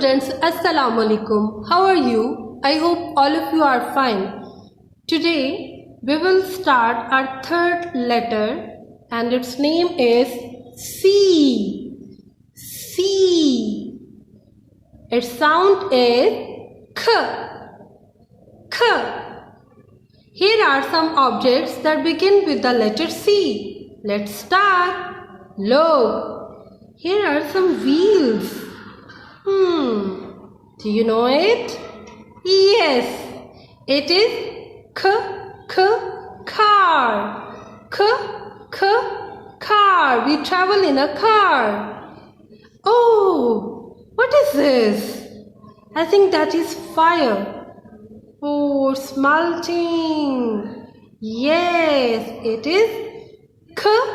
students, Assalamu alaikum. How are you? I hope all of you are fine. Today we will start our third letter and its name is C. C. Its sound is K. K. Here are some objects that begin with the letter C. Let's start. Look, here are some wheels. Do you know it? Yes, it is car. Car. We travel in a car. Oh, what is this? I think that is fire. Oh, it's melting. Yes, it is candle.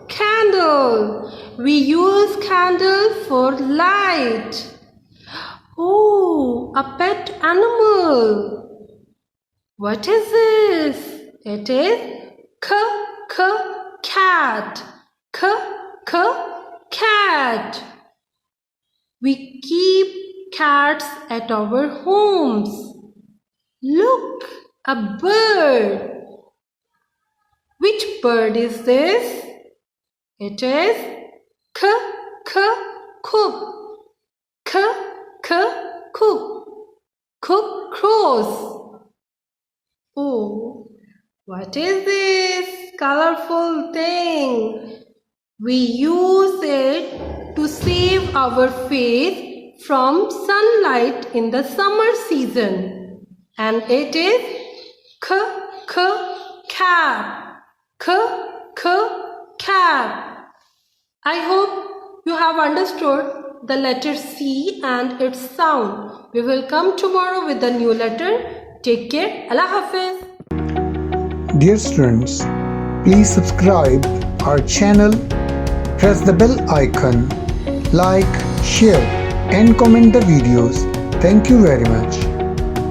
Candle. We use candle for light. Oh, a pet animal. What is this? It is cat. Cat. We keep cats at our homes. Look, a bird. Which bird is this? It is cook crows. Oh, what is this colorful thing? We use it to save our face from sunlight in the summer season. And it is cap. I hope you have understood the letter C and its sound. We will come tomorrow with a new letter. Take care. Allah Hafiz. Dear students, please subscribe our channel, press the bell icon, like, share and comment the videos. Thank you very much.